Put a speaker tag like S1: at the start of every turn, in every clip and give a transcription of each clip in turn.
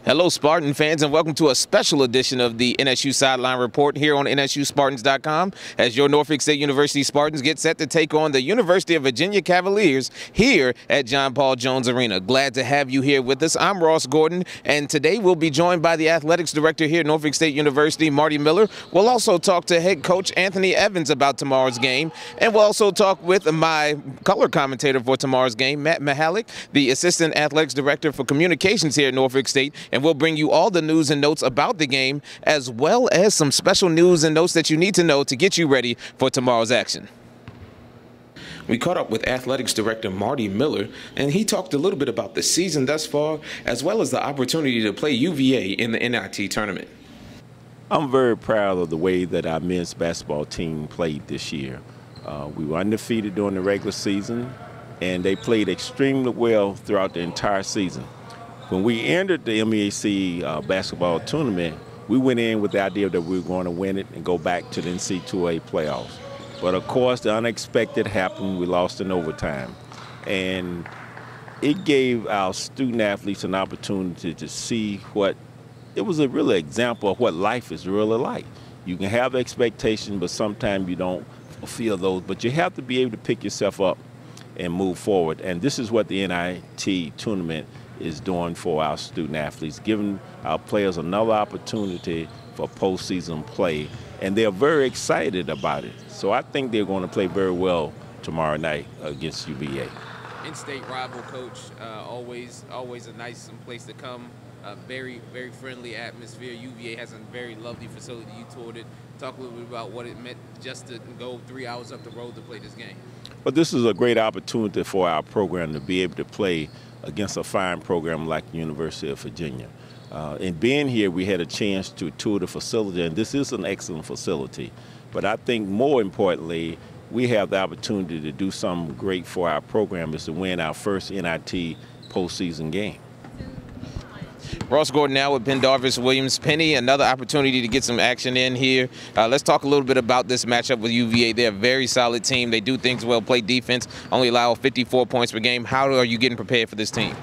S1: Hello, Spartan fans, and welcome to a special edition of the NSU Sideline Report here on NSUSpartans.com as your Norfolk State University Spartans get set to take on the University of Virginia Cavaliers here at John Paul Jones Arena. Glad to have you here with us. I'm Ross Gordon, and today we'll be joined by the athletics director here at Norfolk State University, Marty Miller. We'll also talk to head coach Anthony Evans about tomorrow's game, and we'll also talk with my color commentator for tomorrow's game, Matt Mihalik, the assistant athletics director for communications here at Norfolk State. And we'll bring you all the news and notes about the game, as well as some special news and notes that you need to know to get you ready for tomorrow's action. We caught up with athletics director Marty Miller, and he talked a little bit about the season thus far, as well as the opportunity to play UVA in the NIT tournament.
S2: I'm very proud of the way that our men's basketball team played this year. We were undefeated during the regular season, and they played extremely well throughout the entire season. When we entered the MEAC basketball tournament, we went in with the idea that we were going to win it and go back to the NCAA playoffs. But of course, the unexpected happened. We lost in overtime. And it gave our student athletes an opportunity to see it was a real example of what life is really like. You can have expectations, but sometimes you don't fulfill those. But you have to be able to pick yourself up and move forward. And this is what the NIT tournament is doing for our student athletes, giving our players another opportunity for postseason play, and they're very excited about it. So I think they're going to play very well tomorrow night against UVA.
S1: In-state rival, coach, always a nice place to come. Very friendly atmosphere. UVA has a very lovely facility. You toured it. Talk a little bit about what it meant just to go 3 hours up the road to play this game.
S2: But this is a great opportunity for our program to be able to play against a fine program like the University of Virginia. In being here, we had a chance to tour the facility, and this is an excellent facility. But I think more importantly, we have the opportunity to do something great for our program, is to win our first NIT postseason game.
S1: Ross Gordon now with Pendarvis Williams. Penny, another opportunity to get some action in here. Let's talk a little bit about this matchup with UVA. They're a very solid team. They do things well, play defense, only allow 54 points per game. How are you getting prepared for this team?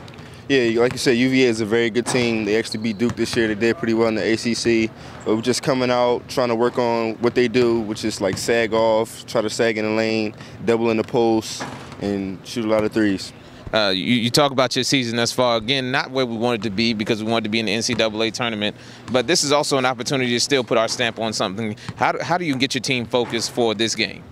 S3: Yeah, like you said, UVA is a very good team. They actually beat Duke this year. They did pretty well in the ACC. But we're just coming out, trying to work on what they do, which is like sag off, try to sag in the lane, double in the post, and shoot a lot of threes.
S1: You talk about your season thus far. Again, not where we wanted to be because we wanted to be in the NCAA tournament, but this is also an opportunity to still put our stamp on something. How do you get your team focused for this game?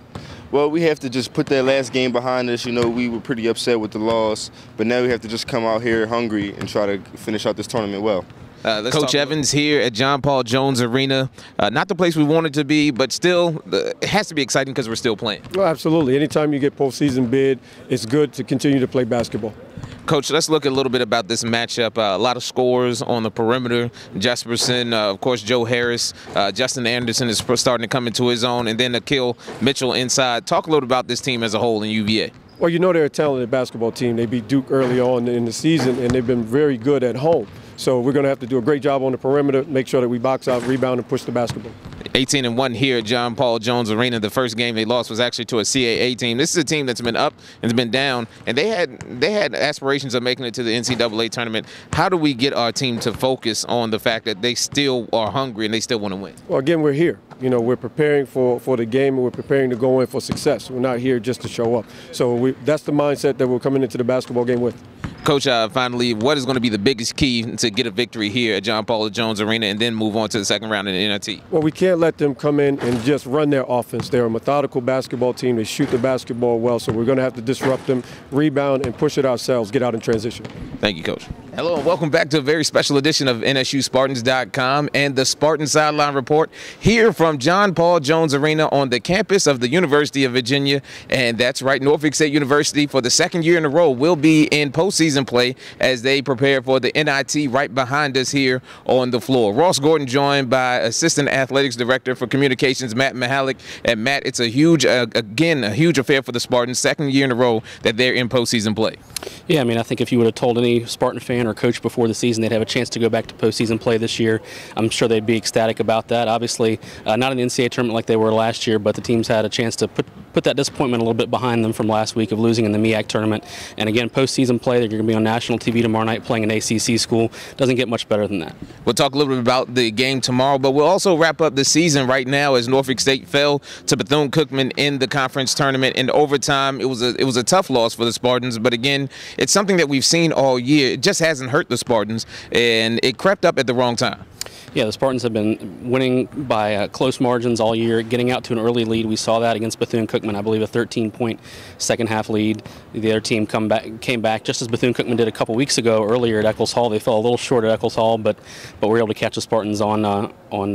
S3: Well, we have to just put that last game behind us. You know, we were pretty upset with the loss, but now we have to just come out here hungry and try to finish out this tournament well.
S1: Coach Evans here at John Paul Jones Arena. Not the place we wanted to be, but still, it has to be exciting because we're still playing.
S4: Oh, absolutely. Anytime you get postseason bid, it's good to continue to play basketball.
S1: Coach, let's look a little bit about this matchup. A lot of scores on the perimeter. Jesperson, of course, Joe Harris. Justin Anderson is starting to come into his own, and then Akil Mitchell inside. Talk a little about this team as a whole in UVA.
S4: Well, you know they're a talented basketball team. They beat Duke early on in the season, and they've been very good at home. So we're going to have to do a great job on the perimeter, make sure that we box out, rebound, and push the basketball.
S1: 18-1 here at John Paul Jones Arena. The first game they lost was actually to a CAA team. This is a team that's been up and been down, and they had aspirations of making it to the NCAA tournament. How do we get our team to focus on the fact that they still are hungry and they still want to win?
S4: Well, again, we're here. You know, we're preparing for the game, and we're preparing to go in for success. We're not here just to show up. So that's the mindset that we're coming into the basketball game with.
S1: Coach, finally, what is going to be the biggest key to get a victory here at John Paul Jones Arena and then move on to the second round in the NIT?
S4: Well, we can't let them come in and just run their offense. They're a methodical basketball team. They shoot the basketball well, so we're going to have to disrupt them, rebound, and push it ourselves, get out in transition.
S1: Thank you, Coach. Hello, and welcome back to a very special edition of NSUSpartans.com and the Spartan Sideline Report here from John Paul Jones Arena on the campus of the University of Virginia. And that's right, Norfolk State University for the second year in a row will be in postseason play as they prepare for the NIT right behind us here on the floor. Ross Gordon joined by Assistant Athletics Director for Communications, Matt Mihalik. And Matt, it's a huge, again, a huge affair for the Spartans, second year in a row that they're in postseason play.
S5: Yeah, I mean, I think if you would have told any Spartan fan or coach before the season they'd have a chance to go back to postseason play this year, I'm sure they'd be ecstatic about that. Obviously, not in the NCAA tournament like they were last year, but the team's had a chance to put put that disappointment a little bit behind them from last week of losing in the MEAC tournament. And again, postseason play, they're going to be on national TV tomorrow night playing an ACC school. Doesn't get much better than that.
S1: We'll talk a little bit about the game tomorrow, but we'll also wrap up the season right now as Norfolk State fell to Bethune-Cookman in the conference tournament in overtime. It was a tough loss for the Spartans, but again, it's something that we've seen all year. It just hasn't hurt the Spartans, and it crept up at the wrong time.
S5: Yeah, the Spartans have been winning by close margins all year, getting out to an early lead. We saw that against Bethune-Cookman, I believe a 13-point second-half lead. The other team came back just as Bethune-Cookman did a couple weeks ago earlier at Eccles Hall. They fell a little short at Eccles Hall, but were able to catch the Spartans on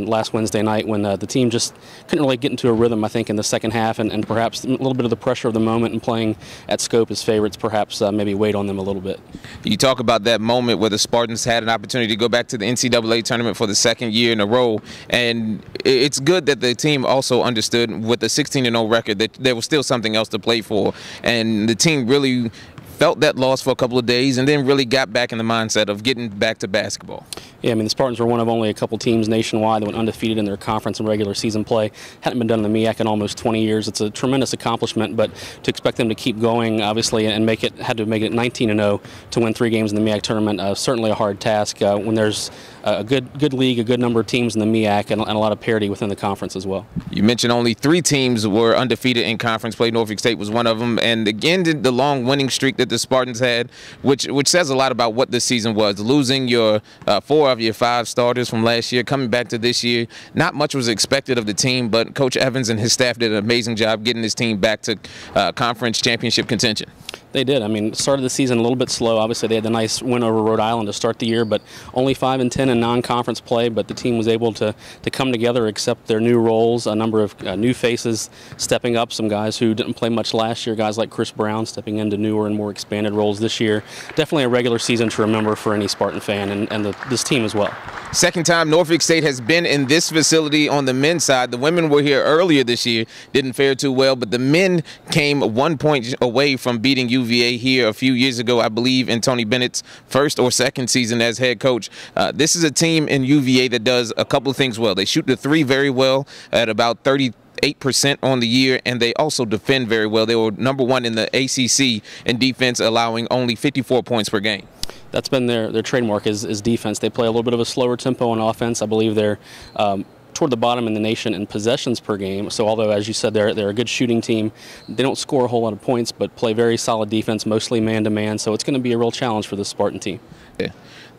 S5: last Wednesday night when the team just couldn't really get into a rhythm, I think, in the second half, and perhaps a little bit of the pressure of the moment and playing at scope as favorites perhaps maybe weighed on them a little bit.
S1: You talk about that moment where the Spartans had an opportunity to go back to the NCAA tournament for the second year in a row, and it's good that the team also understood with the 16-0 record that there was still something else to play for, and the team really felt that loss for a couple of days and then really got back in the mindset of getting back to basketball.
S5: Yeah, I mean, the Spartans were one of only a couple teams nationwide that went undefeated in their conference and regular season play. Hadn't been done in the MEAC in almost 20 years. It's a tremendous accomplishment, but to expect them to keep going, obviously, and had to make it 19-0 to win 3 games in the MEAC tournament, certainly a hard task when there's a good league, a good number of teams in the MEAC, and a lot of parity within the conference as well.
S1: You mentioned only 3 teams were undefeated in conference play. Norfolk State was one of them, and again, the long winning streak that the Spartans had, which says a lot about what this season was. Losing your 4 of your 5 starters from last year, coming back to this year, not much was expected of the team, but Coach Evans and his staff did an amazing job getting this team back to conference championship contention.
S5: They did. I mean, started the season a little bit slow. Obviously, they had the nice win over Rhode Island to start the year, but only 5-10 in non-conference play. But the team was able to come together, accept their new roles, a number of new faces stepping up, some guys who didn't play much last year, guys like Chris Brown stepping into newer and more expanded roles this year. Definitely a regular season to remember for any Spartan fan and this team as well.
S1: Second time Norfolk State has been in this facility on the men's side. The women were here earlier this year, didn't fare too well, but the men came 1 point away from beating UVA here a few years ago, I believe, in Tony Bennett's first or second season as head coach. This is a team in UVA that does a couple of things well. They shoot the 3 very well at about 38% on the year, and they also defend very well. They were number 1 in the ACC in defense, allowing only 54 points per game.
S5: That's been their trademark is defense. They play a little bit of a slower tempo on offense. I believe they're toward the bottom in the nation in possessions per game. So although, as you said, they're a good shooting team, they don't score a whole lot of points, but play very solid defense, mostly man-to-man. So it's going to be a real challenge for the Spartan team.
S1: Yeah.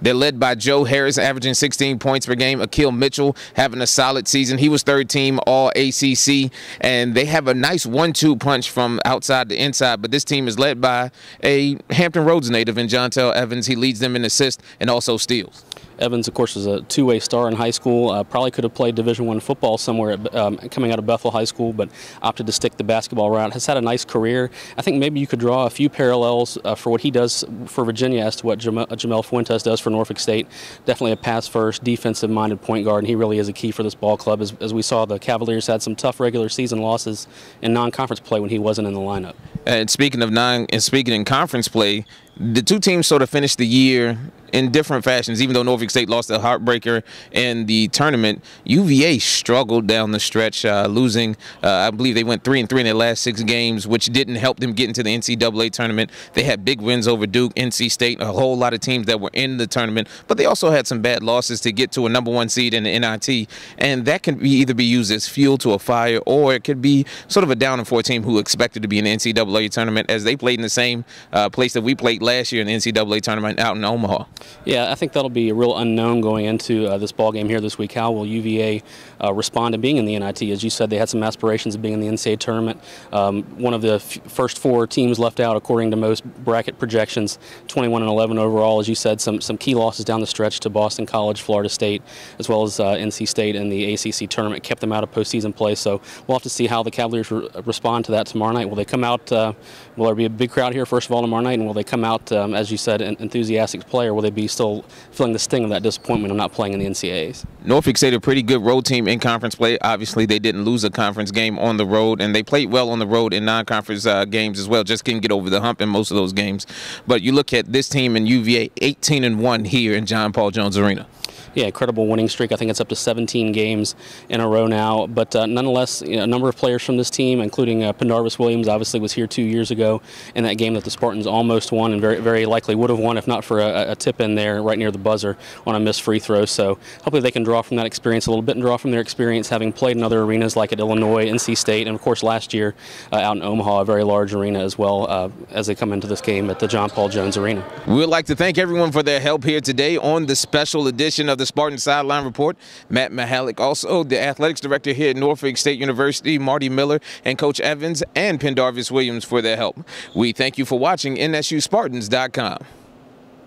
S1: They're led by Joe Harris, averaging 16 points per game. Akil Mitchell having a solid season. He was third team All-ACC, and they have a nice 1-2 punch from outside to inside. But this team is led by a Hampton Roads native in Jontel Evans. He leads them in assists and also steals.
S5: Evans, of course, is a 2-way star in high school. Probably could have played Division I football somewhere coming out of Bethel High School, but opted to stick the basketball route. Has had a nice career. I think maybe you could draw a few parallels for what he does for Virginia as to what Jamel Fuentes does for Norfolk State. Definitely a pass-first, defensive-minded point guard, and he really is a key for this ball club. As we saw, the Cavaliers had some tough regular season losses in non-conference play when he wasn't in the lineup.
S1: And speaking in conference play, the 2 teams sort of finished the year in different fashions. Even though Norfolk State lost a heartbreaker in the tournament, UVA struggled down the stretch, losing, I believe they went 3-3 in their last 6 games, which didn't help them get into the NCAA tournament. They had big wins over Duke, NC State, a whole lot of teams that were in the tournament, but they also had some bad losses to get to a number 1 seed in the NIT, and that can either be used as fuel to a fire, or it could be sort of a down and 4 team who expected to be in the NCAA tournament, as they played in the same place that we played last year in the NCAA tournament out in Omaha.
S5: Yeah, I think that'll be a real unknown going into this ball game here this week. How will UVA respond to being in the NIT? As you said, they had some aspirations of being in the NCAA tournament. One of the first 4 teams left out, according to most bracket projections, 21-11 overall. As you said, some key losses down the stretch to Boston College, Florida State, as well as NC State in the ACC tournament, kept them out of postseason play. So we'll have to see how the Cavaliers respond to that tomorrow night. Will they come out? Will there be a big crowd here first of all tomorrow night, and will they come out, as you said, enthusiastic play, or will they be still feeling the sting of that disappointment of not playing in the NCAAs?
S1: Norfolk State, a pretty good road team in conference play. Obviously, they didn't lose a conference game on the road, and they played well on the road in non-conference games as well. Just couldn't get over the hump in most of those games. But you look at this team in UVA, 18-1 here in John Paul Jones Arena.
S5: Yeah, incredible winning streak. I think it's up to 17 games in a row now. But nonetheless, a number of players from this team, including Pendarvis Williams, obviously was here 2 years ago in that game that the Spartans almost won and very, very likely would have won if not for a tip in there right near the buzzer on a missed free throw. So hopefully they can draw from that experience a little bit and draw from their experience having played in other arenas like at Illinois, NC State, and of course last year out in Omaha, a very large arena as well, as they come into this game at the John Paul Jones Arena.
S1: We would like to thank everyone for their help here today on the special edition of the Spartan Sideline Report. Matt Mihalik, also the athletics director here at Norfolk State University, Marty Miller, and Coach Evans and Pendarvis Williams for their help. We thank you for watching NSUSpartans.com.